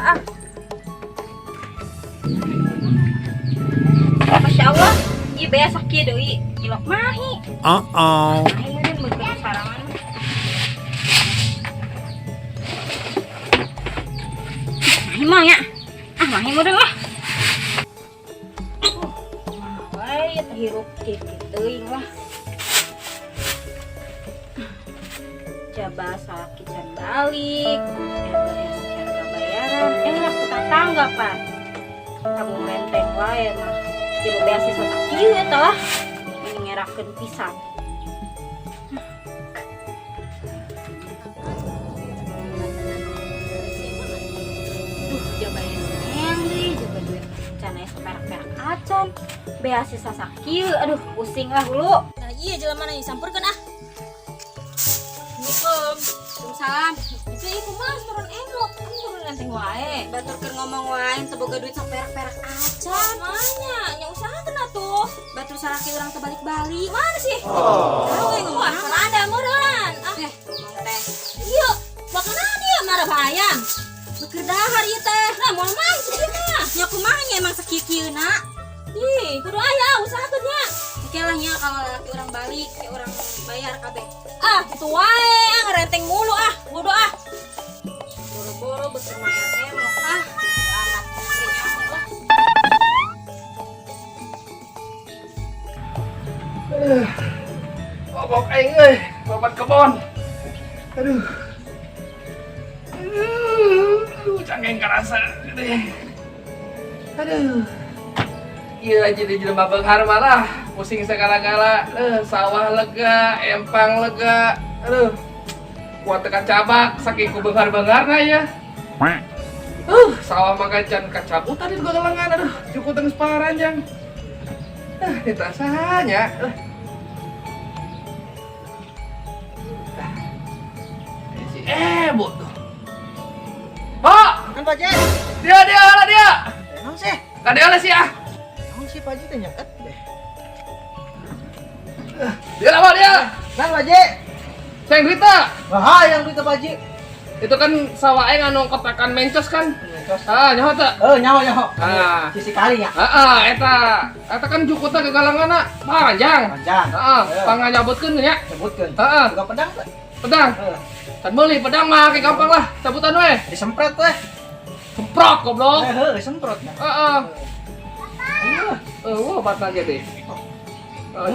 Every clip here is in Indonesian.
ah. Masya Allah, ieu bea sakieu deui, ilok mahi. Mahi meureun beugeur sarangan. Mahi mah nya. Ah, mahi meureun lah. Bae teh hirup kieu teuing lah. Coba salaki can balik, can bayaran, enak ke tetangga pan. Kamu menteng wae mah, tilu beasiswa sakieu eta lah, ngerakeun pisan. Duh, coba yang deui, coba duit can aya saperak-perak acan, beasiswa sakieu, aduh pusing lah hulu. Nah iya jelema nanya sampurkeun ah. Waalaikumsalam. Itu iku mah turun emok, kan turun enteng wae. Batur keur ngomong wae seboga duit saperak-perak acan. Manya, nya usahakeun atuh. Batur saraki urang teu balik-balik. Mana sih? Tahu yang Wah, ngomong. ada meureun. Ah, Ngomong teh. iya, bakana dia marah hayang. Beker dahar ieu teh. Nah, moal mah sih mah. Nya kumaha nya emang sakieu-kieuna? Ih, kudu aya usahakeun nya. Oke lah nya kalau laki urang balik, ya urang bayar kabeh. Ah, kitu wae, ah ngerenteng mulu ah. Bodo ah. Boro-boro beker mayar emok ah. Amat mungkin nyamuk lah. Bobok aing euy, bobat kebon. Aduh. Aduh, cangeng karasa gede. Aduh. Ieu jadi jelema beunghar malah pusing segala-gala. Sawah lega, empang lega. Aduh. Kuat teu kacabak saking ku beunghar-beungharna ya. Sawah mah can kacabutan di lengan. Aduh, cukup teu paranjang. Eta sahanya. Bu tuh. Pak, Kan Pak Ji, dia lah dia. emang sih? Kadang lah sih ah. Emang si Pak Ji teh nyaket deh. Dia lah dia. Kan Pak Ji? Sayang Rita. Wah, yang itu Pak Ji. Itu kan sawah aing anu kepekan mencos kan. Mencos. Nyaho teh. Nyaho. Ah. Sisi kali ya. Eta kan cukutna kegalangana panjang. Panjang. Panganyabutkeun nya. Sebutkeun. Heeh. Juga pedang teh. Pedang. Kan meuli pedang mah ge gampang lah. Cabutan we. Disempret teh. Semprot goblok. Disemprot nah. Heeh. Ayo. Batna ge deh.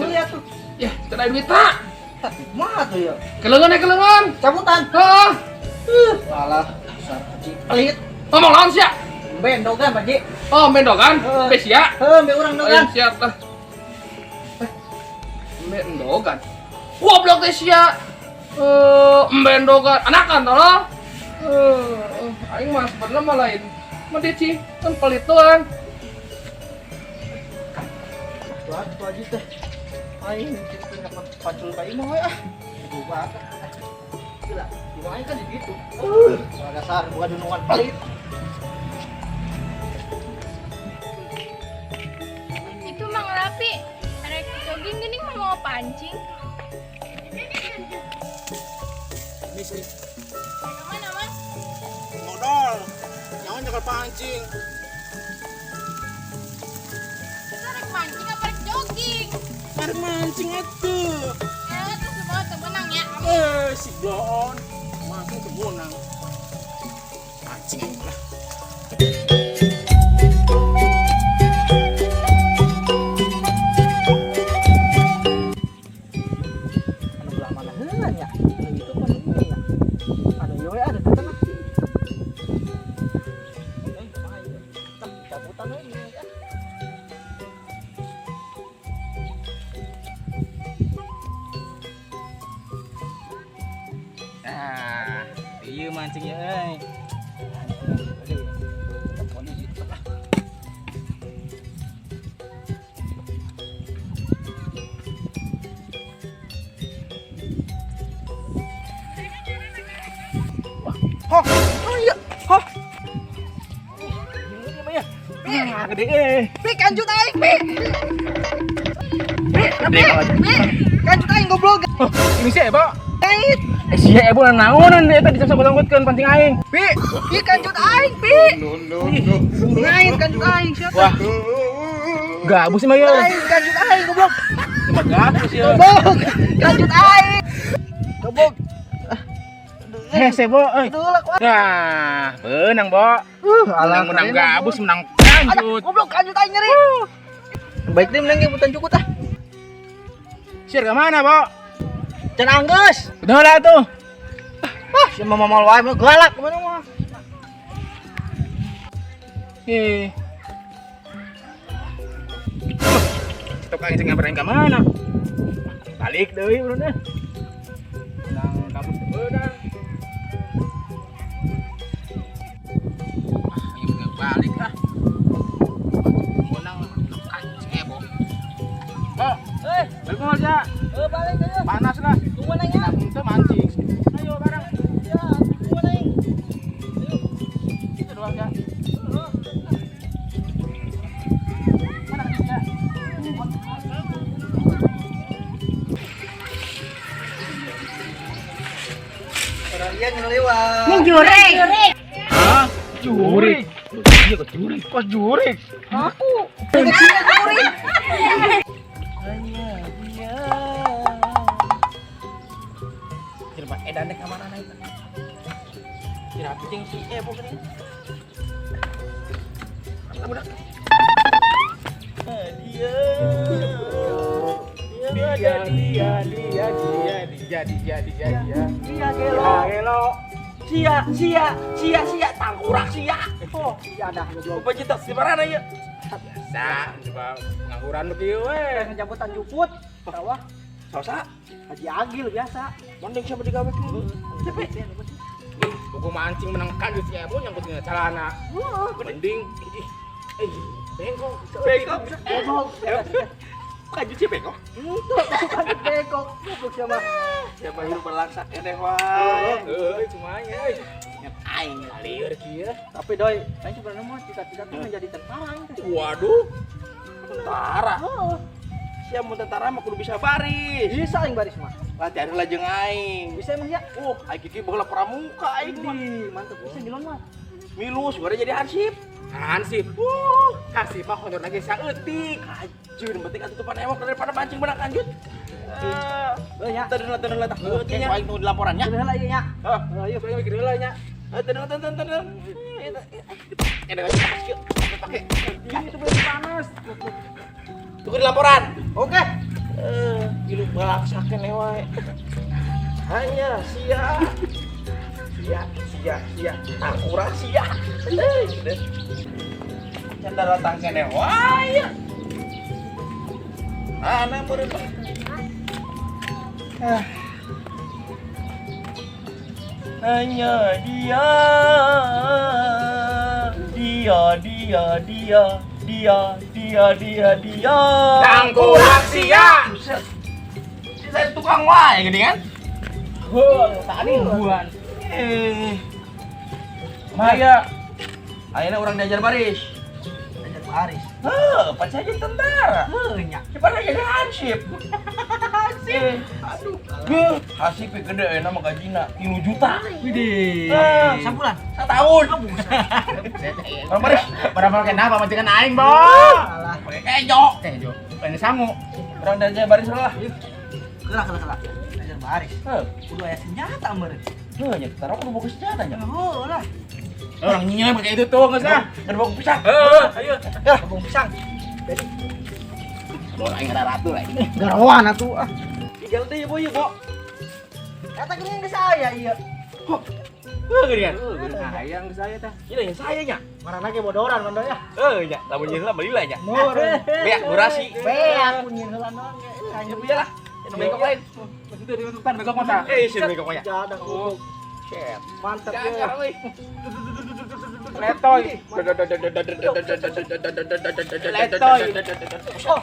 Lu lihat tuh. Ya, cenah duit tak. Tapi mah tuh ya. Kelengan. Cabutan. Heeh. Alah, besar kecil. Pelit. Ngomong lawan sia. Bendogan Pak Ji. Oh, mendogan. Besia. Be urang Oh, dogan. siap lah. Mendogan. Goblok teh sia. Mendogan. Anakan tolong. Aing mah sebenarnya mah lain. Mah dia sih kan pelit doang. Tuh Pak Ji teh. Aing cerita dapat pacul bayi mah we ah. Gua gila. Gua aing kan di situ. Dasar bukan dunungan pelit. Itu Mang Rapi, arek jogging gini mah mau pancing. Misi Mana Mas? modal. Jangan jaga pancing. Kita arek pancing apa arek jogging? Arek mancing atuh. Ya itu semua temenang ya. Si Blon. Makin kebunang. Pancing lah. Anu belah mana heulan ya? Anu itu kan ini ya. Anu ieu we ada di tengah. Cabutan we ini ya. Iya mancingnya, Oh iya, ini mah ya. Gede Pik kanjut aing, Pik. Pik, kanjut aing goblok. Ini siapa? Kait. Sia ibu naonan eta disangkut-sangkutkeun pancing aing. Pi kanjut aing, Pi. Ngain kanjut aing siapa? Wah. Gabus mah ya. Aing kanjut aing goblok. Cuma gabus ya. Goblok. Kanjut aing. Goblok. Hese bo euy. Dulak wah. Nah, beunang bo. Menang gabus menang Aduh, kanjut. goblok kanjut aing nyeri. Baik deh menang ge butan cukut ah. Sir ke mana, Bo? Can anggeus. Udah lah tuh. Si mama mal wae mah galak kemana mah. Tok aing cenah berang ka mana? Balik deui urang teh. Nang kampus teh beudang. Ayo balik ah. Menang kancing ebo. Bo, balik mau aja. Balik ayo. Panas lah. Tunggu nang ya. Kita mancing. Ayo bareng. Ya, tunggu nang. Kita doang ya. Mana kita? Orang dia ngelewat. Ini jurek. Hah? Jurik. Iya kok jurik. Kok jurik? Aku. Kira edan dek kamar anak itu. Kira kucing si bukan ini. Budak. Dia gelo. Sia tangkurak sia. Oh, iya dah goblok. Apa cinta si barana ya? Biasa, coba pengangguran lu kieu we. Ngejambutan juput. Sawah. Sosa, Haji Agil biasa. mending siapa digawe kieu. Cepet. Buku mancing menangkan di siapa nyangkut dengan celana. Mending bengkok. Kaju sih bengkok. Bukan bengkok. Goblok siapa? Siapa hidup berlaksak deh wae. Semuanya euy. Nget aing lieur kieu. Tapi doi, aing sebenarnya mah cita-cita tuh menjadi tentara. Waduh. Tentara. Oh, Siapa mau tentara mah kudu bisa baris. bisa aing baris mah. Latihan lah jeung aing. Bisa emang ya? Aing kiki bola pramuka aing mah. Di mantep bisa gilon mah. Milus gua jadi hansip. Hansip. Hansip mah honor lagi saeutik. Kajun penting atutupan ewok daripada mancing benak lanjut. Ya. Tenang. Oke, aing tunggu di laporannya. Sudah lah iya nya. Ayo, pengen mikir heula nya. Tenang. Enak aja pakai. Ini tuh belum panas. Tunggu di laporan. Oke. Gilu balaksakeun wae. Hanya sia. Tangkurak sia. Canda datang kene wae. Ana murid. Hanya dia Tangkurak sia. Saya tukang wae gini kan? Tadi buan. Maya. Ayeuna urang diajar baris. Ajar baris. Pas saya jadi tentara. Nya. Cepat aja jadi hansip. Aduh. Hansip gede nama gajina 3 juta. Widih. Sabulan. Setahun. Orang baris. Berapa kenapa majikan aing, Bo? Alah. Pakai kejo. Ini sangu. Orang diajar baris lah. Kelak. Ajar baris. Kudu aya senjata meureun. Nya taruh kudu boga senjata nya. Oh, lah. Orang nyinyir pakai itu tuh geus ah. Kan bawa pisang. Ayo. Ya, bong pisang. Bola aing ada ratu lah. Garawan atuh ah. Tinggal teh Bo, Bo. Eta geuning geus saya ieu. Geuningan. Hayang saya teh. Ini yang saya nya. Marana ge bodoran mando ya. Nya, lamun nyinyir lah beli lah nya. Meureun. Beak durasi. Beak kunyin heula naon ge. Ya punya lah. Yang bengkok lain. Itu di tuntutan bengkok masa. Sih bengkok nya. Jadah goblok. Shit. Mantap Jangan ya. euy. Letoy. Letoy. Oh,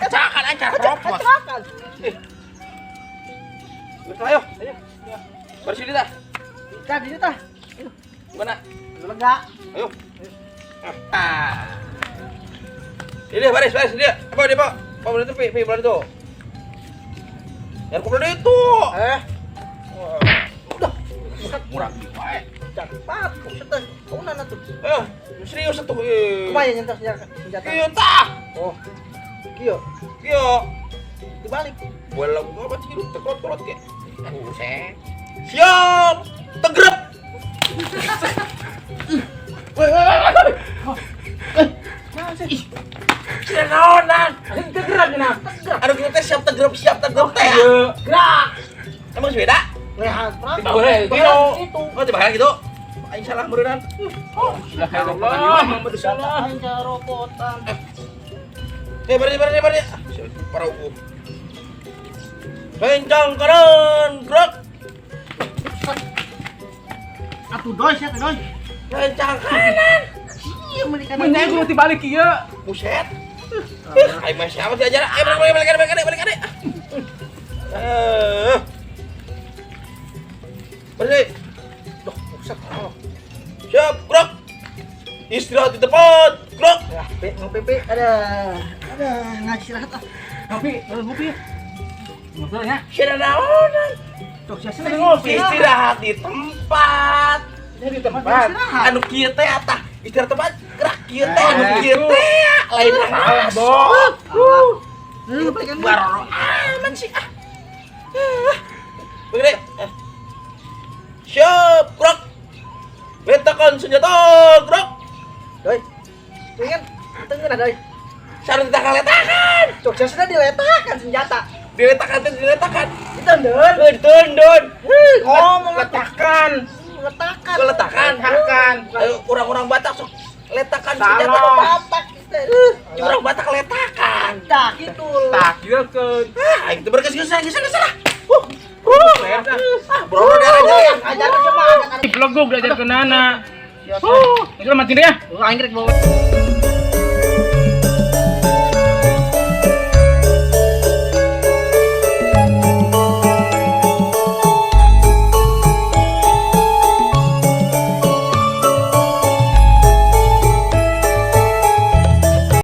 Cakan aja copot. kecelakaan. Ayo. Bersih dah. Ikan di tah. Mana? Lega. Ayo. Ini baris dia. Apa dia, Pak? Pak boleh tepi, bola itu. Biar aku boleh itu. Murah beli wae. Cepat, buset teh. Kaunan atuh. Serius atuh. Kumaha nyentak senjata? Ieu tah. Oh. Kieu, Kieu. dibalik. Bola gua apa sih lu tekrot-krot ke? Buset. Siap. Tegrep. Sudah naonan. Gerak cenah. Aduh kita teh siap tegrep teh. Gerak. Emang beda? Rehat, Prak. Gitu. Oh, tiba gitu. Aing salah meureunnan. Allah, Muhammad Rasulullah. Aing cara robotan. Bari. Para hukum. Kencang kanan, gerak. Atuh doi sia teh doi. Kencang kanan. Ieu meuli kana. Menyai gue balik iya. Buset. Aing mah siapa diajar? Balik. Bari. Duh, buset. Siap, gerak. Istirahat di tempat, gerak. Ya, ngopi. Ada ngistirahat ah. Ngopi. Masalahnya. Sudah naonan. Tok sia Istirahat di tempat. Di tempat. Anu kieu teh atah istirahat tempat gerak kieu teh anu kieu teh lain bos. Baru aman sih ah. Begini. Siap, gerak. Letakkan senjata, gerak. Doi. Pengen tengen doi. Sarung letakan. Tok sia sudah diletakkan senjata. Diletakkan. Ditendon. Ngomong letakkan. Letakkan. Letakkan. Ayo orang-orang Batak sok letakkan senjata. Batak kita. Orang Batak letakkan. Dah gitu. Tak iya ke. Ah, itu berkes geus sana. Bro, Ajar aja mah. Di blog gue belajar ke Nana. Itu matiin ya. Aing rek bawa.